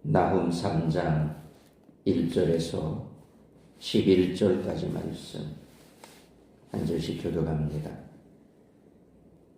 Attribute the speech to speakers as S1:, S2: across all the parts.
S1: 나훔 3장 1절에서 11절까지 말씀 한 절씩 교독합니다.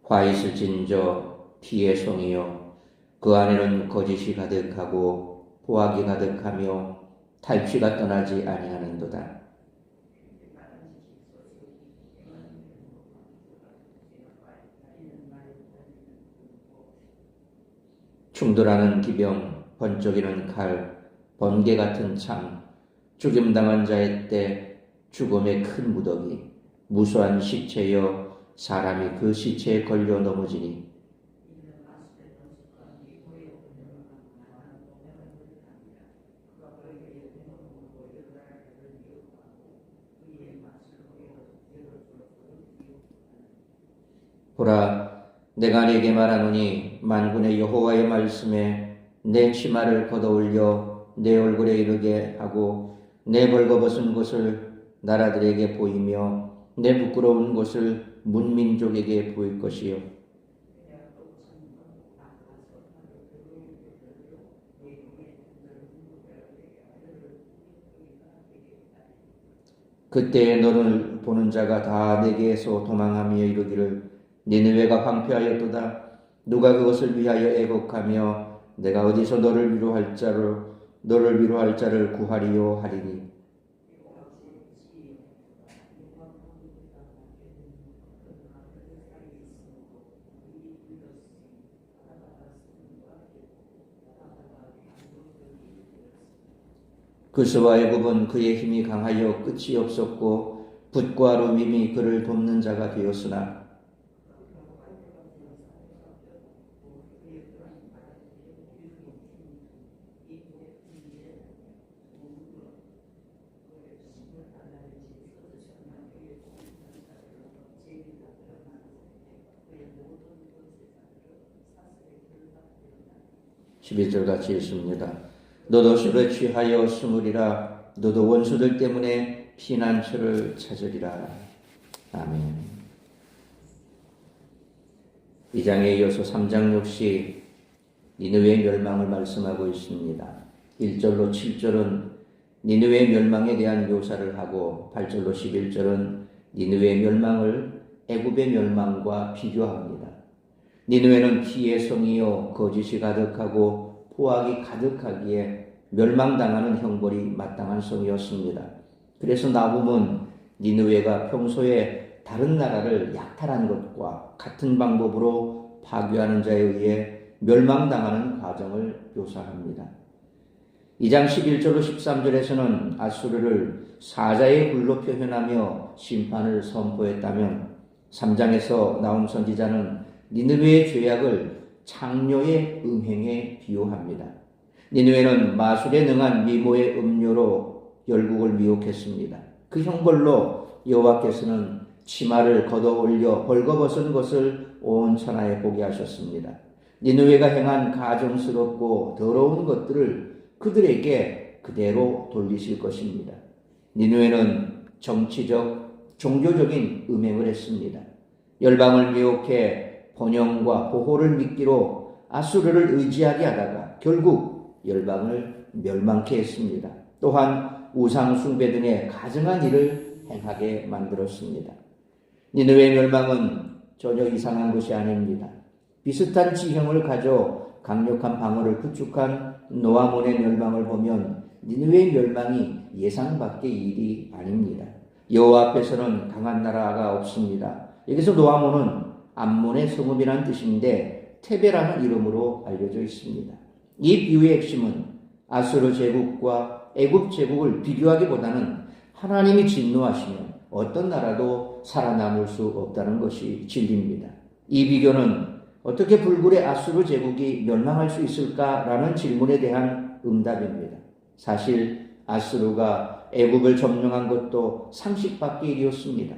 S1: 화 있을진저 피의 송이요 그 안에는 거짓이 가득하고 포악이 가득하며 탈취가 떠나지 아니하는도다. 충돌하는 기병, 번쩍이는 칼, 번개 같은 창, 죽임당한 자의 때 죽음의 큰 무더기, 무수한 시체여 사람이 그 시체에 걸려 넘어지니 보라, 내가 네게 말하노니 만군의 여호와의 말씀에 내 치마를 걷어올려 내 얼굴에 이르게 하고 내 벌거벗은 것을 나라들에게 보이며 내 부끄러운 것을 문민족에게 보일 것이요 그때에 너를 보는 자가 다 내게서 도망하며 이르기를 니느웨가 황폐하였도다. 누가 그것을 위하여 애곡하며 내가 어디서 너를 위로할 자를 구하리요 하리니 그스와 애굽은 그의 힘이 강하여 끝이 없었고 붓과 루빔이 그를 돕는 자가 되었으나 11절 같이 읽습니다. 너도 술에 취하여 숨으리라. 너도 원수들 때문에 피난처를 찾으리라. 아멘. 2장에 이어서 3장 역시 니느웨의 멸망을 말씀하고 있습니다. 1절로 7절은 니느웨의 멸망에 대한 묘사를 하고 8절로 11절은 니느웨의 멸망을 애굽의 멸망과 비교합니다. 니느웨는 피의 성이요 거짓이 가득하고 포악이 가득하기에 멸망당하는 형벌이 마땅한 성이었습니다. 그래서 나훔은 니느웨가 평소에 다른 나라를 약탈한 것과 같은 방법으로 파괴하는 자에 의해 멸망당하는 과정을 묘사합니다. 2장 11절로 13절에서는 아수르를 사자의 굴로 표현하며 심판을 선포했다면 3장에서 나훔 선지자는 니느웨의 죄악을 창녀의 음행에 비유합니다. 니느웨는 마술에 능한 미모의 음료로 열국을 미혹했습니다. 그 형벌로 여호와께서는 치마를 걷어올려 벌거벗은 것을 온 천하에 보게 하셨습니다. 니느웨가 행한 가증스럽고 더러운 것들을 그들에게 그대로 돌리실 것입니다. 니느웨는 정치적, 종교적인 음행을 했습니다. 열방을 미혹해 번영과 보호를 미끼로 아수르를 의지하게 하다가 결국 열방을 멸망케 했습니다. 또한 우상 숭배 등의 가증한 일을 행하게 만들었습니다. 니느웨의 멸망은 전혀 이상한 것이 아닙니다. 비슷한 지형을 가져 강력한 방어를 구축한 노아몬의 멸망을 보면 니느웨의 멸망이 예상 밖의 일이 아닙니다. 여호와 앞에서는 강한 나라가 없습니다. 여기서 노아몬은 암몬의 성읍이라는 뜻인데 테베라는 이름으로 알려져 있습니다. 이 비유의 핵심은 아수르 제국과 애굽 제국을 비교하기보다는 하나님이 진노하시면 어떤 나라도 살아남을 수 없다는 것이 진리입니다. 이 비교는 어떻게 불굴의 아수르 제국이 멸망할 수 있을까라는 질문에 대한 응답입니다. 사실 아수르가 애굽을 점령한 것도 상식 밖의 일이었습니다.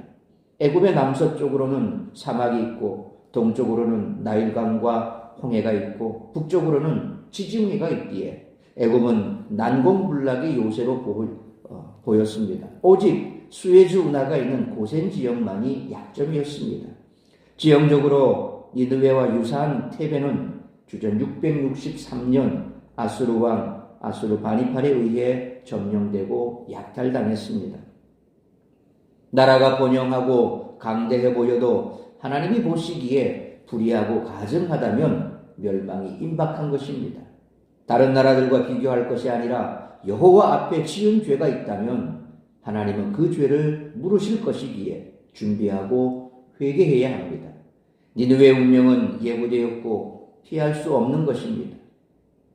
S1: 애굽의 남서쪽으로는 사막이 있고 동쪽으로는 나일강과 홍해가 있고 북쪽으로는 지중해가 있기에 애굽은 난공불락의 요새로 보였습니다. 오직 수에즈 운하가 있는 고센 지역만이 약점이었습니다. 지형적으로 니느웨와 유사한 테베는 주전 663년 아수르 왕 아수르 바니팔에 의해 점령되고 약탈당했습니다. 나라가 번영하고 강대해 보여도 하나님이 보시기에 불의하고 가증하다면 멸망이 임박한 것입니다. 다른 나라들과 비교할 것이 아니라 여호와 앞에 지은 죄가 있다면 하나님은 그 죄를 물으실 것이기에 준비하고 회개해야 합니다. 니느웨의 운명은 예고되었고 피할 수 없는 것입니다.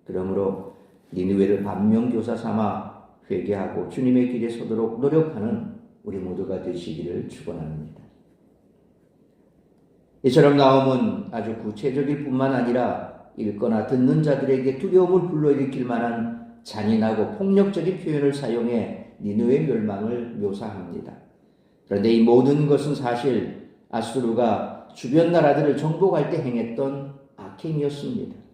S1: 그러므로 니느웨를 반면교사 삼아 회개하고 주님의 길에 서도록 노력하는 우리 모두가 되시기를 축원합니다. 이처럼 나홈은 아주 구체적일 뿐만 아니라 읽거나 듣는 자들에게 두려움을 불러일으킬 만한 잔인하고 폭력적인 표현을 사용해 니느웨의 멸망을 묘사합니다. 그런데 이 모든 것은 사실 아수르가 주변 나라들을 정복할 때 행했던 악행이었습니다.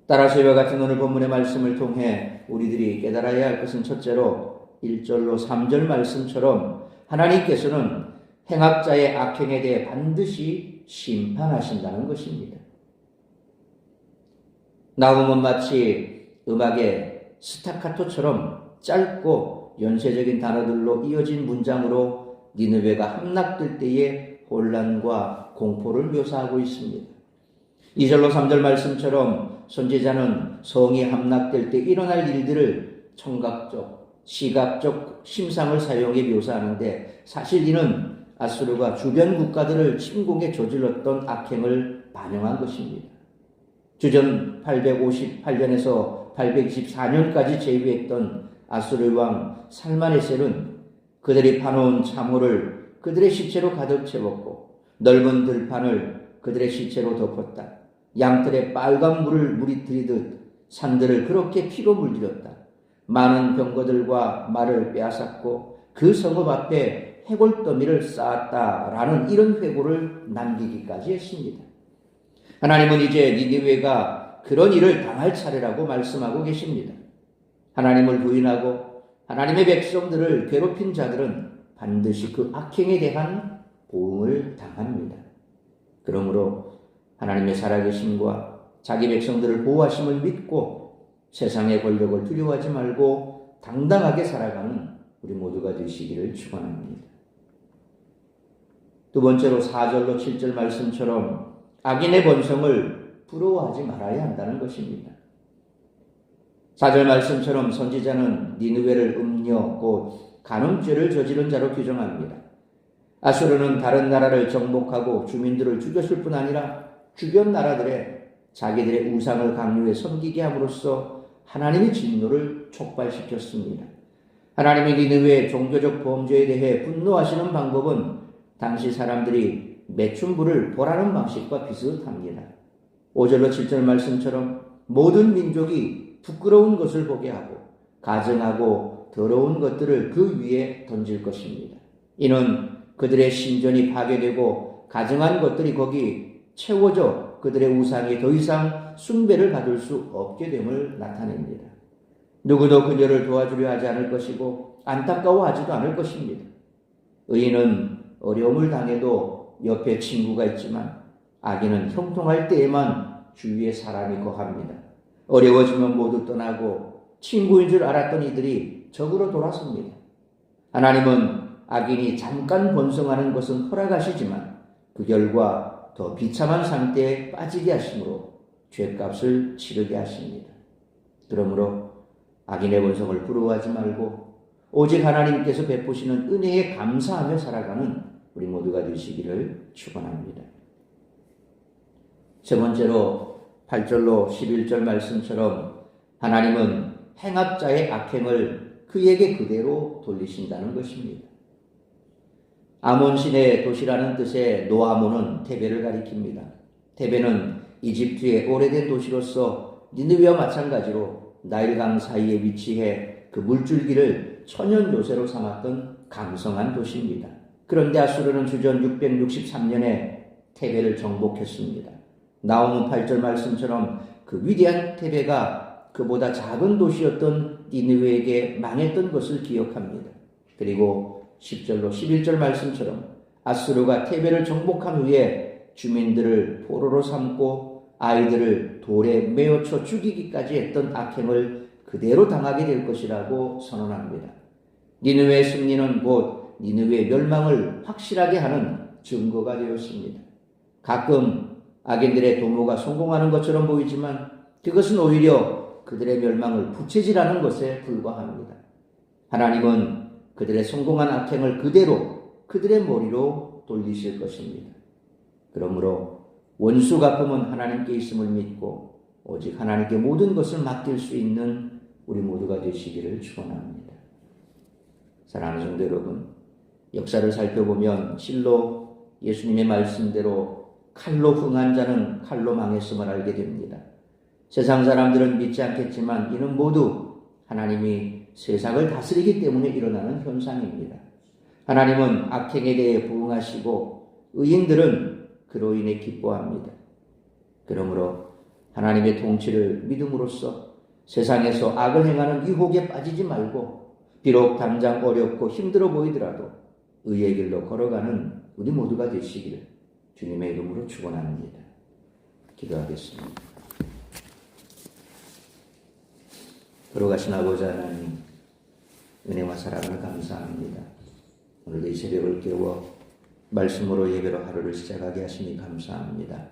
S1: 따라서 이와 같은 오늘 본문의 말씀을 통해 우리들이 깨달아야 할 것은 첫째로 1절로 3절 말씀처럼 하나님께서는 행악자의 악행에 대해 반드시 심판하신다는 것입니다. 나홈은 마치 음악의 스타카토처럼 짧고 연쇄적인 단어들로 이어진 문장으로 니느웨가 함락될 때의 혼란과 공포를 묘사하고 있습니다. 2절로 3절 말씀처럼 선지자는 성이 함락될 때 일어날 일들을 청각적, 시각적 심상을 사용해 묘사하는데 사실 이는 아수르가 주변 국가들을 침공해 저질렀던 악행을 반영한 것입니다. 주전 858년에서 824년까지 제위했던 아수르 왕 살마네셀은 그들이 파놓은 참호를 그들의 시체로 가득 채웠고 넓은 들판을 그들의 시체로 덮었다. 양털에 빨간 물이 들이듯 산들을 그렇게 피로 물들였다. 많은 병거들과 말을 빼앗았고 그 성읍 앞에 해골더미를 쌓았다라는 이런 회고를 남기기까지 했습니다. 하나님은 이제 니느웨가 그런 일을 당할 차례라고 말씀하고 계십니다. 하나님을 부인하고 하나님의 백성들을 괴롭힌 자들은 반드시 그 악행에 대한 보응을 당합니다. 그러므로 하나님의 살아계심과 자기 백성들을 보호하심을 믿고 세상의 권력을 두려워하지 말고 당당하게 살아가는 우리 모두가 되시기를 축원합니다. 두 번째로 4절로 7절 말씀처럼 악인의 번성을 부러워하지 말아야 한다는 것입니다. 4절 말씀처럼 선지자는 니느웨를 음녀 곧 간음죄를 저지른 자로 규정합니다. 아수르는 다른 나라를 정복하고 주민들을 죽였을 뿐 아니라 주변 나라들에 자기들의 우상을 강요해 섬기게 함으로써 하나님의 진노를 촉발시켰습니다. 하나님의 니느웨의 종교적 범죄에 대해 분노하시는 방법은 당시 사람들이 매춘부를 벌하는 방식과 비슷합니다. 5절로 7절 말씀처럼 모든 민족이 부끄러운 것을 보게 하고 가증하고 더러운 것들을 그 위에 던질 것입니다. 이는 그들의 신전이 파괴되고 가증한 것들이 거기 채워져 그들의 우상이 더 이상 숭배를 받을 수 없게 됨을 나타냅니다. 누구도 그녀를 도와주려 하지 않을 것이고 안타까워하지도 않을 것입니다. 의인은 어려움을 당해도 옆에 친구가 있지만 악인은 형통할 때에만 주위에 사람이 거합니다. 어려워지면 모두 떠나고 친구인 줄 알았던 이들이 적으로 돌아섭니다. 하나님은 악인이 잠깐 번성하는 것은 허락하시지만 그 결과 더 비참한 상태에 빠지게 하심으로 죄값을 치르게 하십니다. 그러므로 악인의 번성을 부러워하지 말고 오직 하나님께서 베푸시는 은혜에 감사하며 살아가는 우리 모두가 되시기를 축원합니다. 세 번째로 8절로 11절 말씀처럼 하나님은 행악자의 악행을 그에게 그대로 돌리신다는 것입니다. 아몬 신의 도시라는 뜻의 노아몬은 테베를 가리킵니다. 테베는 이집트의 오래된 도시로서 니느웨와 마찬가지로 나일강 사이에 위치해 그 물줄기를 천연 요새로 삼았던 강성한 도시입니다. 그런데 아수르는 주전 663년에 테베를 정복했습니다. 나홈은 8절 말씀처럼 그 위대한 테베가 그보다 작은 도시였던 니느웨에게 망했던 것을 기억합니다. 그리고 10절로 11절 말씀처럼 아수르가 테베를 정복한 후에 주민들을 포로로 삼고 아이들을 돌에 매어쳐 죽이기까지 했던 악행을 그대로 당하게 될 것이라고 선언합니다. 니느웨의 승리는 곧 니느웨의 멸망을 확실하게 하는 증거가 되었습니다. 가끔 악인들의 도모가 성공하는 것처럼 보이지만 그것은 오히려 그들의 멸망을 부채질하는 것에 불과합니다. 하나님은 그들의 성공한 악행을 그대로 그들의 머리로 돌리실 것입니다. 그러므로 원수 갚음은 하나님께 있음을 믿고 오직 하나님께 모든 것을 맡길 수 있는 우리 모두가 되시기를 축원합니다. 사랑하는 성도 여러분, 역사를 살펴보면 실로 예수님의 말씀대로 칼로 흥한 자는 칼로 망했음을 알게 됩니다. 세상 사람들은 믿지 않겠지만 이는 모두 하나님이 세상을 다스리기 때문에 일어나는 현상입니다. 하나님은 악행에 대해 부응하시고 의인들은 그로 인해 기뻐합니다. 그러므로 하나님의 통치를 믿음으로써 세상에서 악을 행하는 유혹에 빠지지 말고 비록 당장 어렵고 힘들어 보이더라도 의의 길로 걸어가는 우리 모두가 되시기를 주님의 이름으로 축원합니다. 기도하겠습니다. 걸어가신 아버지 하나님, 은혜와 사랑을 감사합니다. 오늘도 이 새벽을 깨워 말씀으로 예배로 하루를 시작하게 하시니 감사합니다.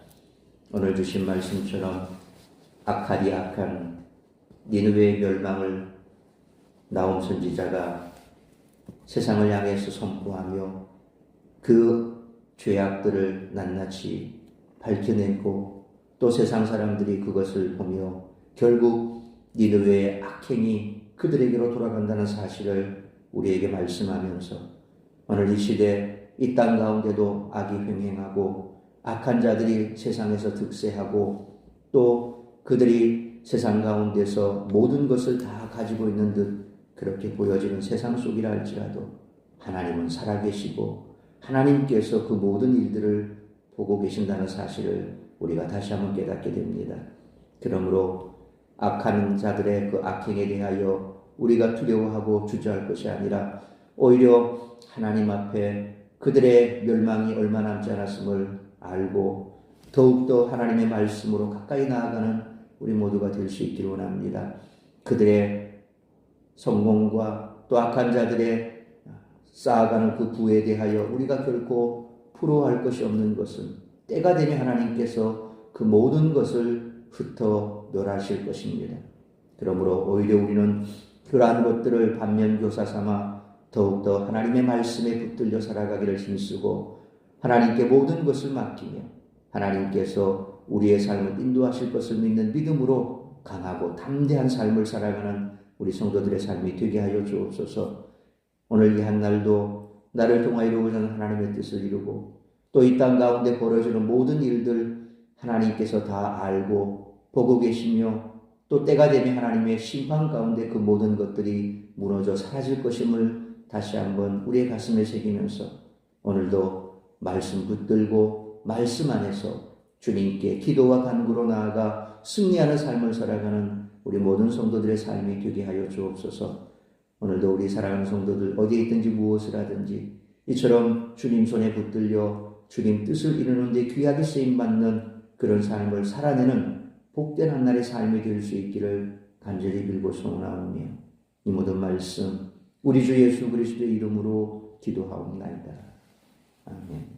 S1: 오늘 주신 말씀처럼 악하디 악한 니느웨의 멸망을 나홈 선지자가 세상을 향해서 선포하며 그 죄악들을 낱낱이 밝혀내고 또 세상 사람들이 그것을 보며 결국 니느웨의 악행이 그들에게로 돌아간다는 사실을 우리에게 말씀하면서 오늘 이 시대 이 땅 가운데도 악이 횡행하고 악한 자들이 세상에서 득세하고 또 그들이 세상 가운데서 모든 것을 다 가지고 있는 듯 그렇게 보여지는 세상 속이라 할지라도 하나님은 살아계시고 하나님께서 그 모든 일들을 보고 계신다는 사실을 우리가 다시 한번 깨닫게 됩니다. 그러므로 악한 자들의 그 악행에 대하여 우리가 두려워하고 주저할 것이 아니라 오히려 하나님 앞에 그들의 멸망이 얼마 남지 않았음을 알고 더욱더 하나님의 말씀으로 가까이 나아가는 우리 모두가 될 수 있기를 원합니다. 그들의 성공과 또 악한 자들의 쌓아가는 그 부에 대하여 우리가 결코 부러워할 것이 없는 것은 때가 되면 하나님께서 그 모든 것을 흩어 멸하실 것입니다. 그러므로 오히려 우리는 그러한 것들을 반면교사 삼아 더욱더 하나님의 말씀에 붙들려 살아가기를 힘쓰고 하나님께 모든 것을 맡기며 하나님께서 우리의 삶을 인도하실 것을 믿는 믿음으로 강하고 담대한 삶을 살아가는 우리 성도들의 삶이 되게 하여 주옵소서. 오늘 이 한날도 나를 통하여 이루고자 하는 하나님의 뜻을 이루고 또 이 땅 가운데 벌어지는 모든 일들 하나님께서 다 알고 보고 계시며 또 때가 되면 하나님의 심판 가운데 그 모든 것들이 무너져 사라질 것임을 다시 한번 우리의 가슴에 새기면서 오늘도 말씀 붙들고 말씀 안에서 주님께 기도와 간구로 나아가 승리하는 삶을 살아가는 우리 모든 성도들의 삶이 되게 하여 주옵소서. 오늘도 우리 사랑하는 성도들 어디에 있든지 무엇을 하든지 이처럼 주님 손에 붙들려 주님 뜻을 이루는 데 귀하게 쓰임받는 그런 삶을 살아내는 복된 한날의 삶이 될 수 있기를 간절히 빌고 소원하오며 이 모든 말씀 우리 주 예수 그리스도의 이름으로 기도하옵나이다. 아멘.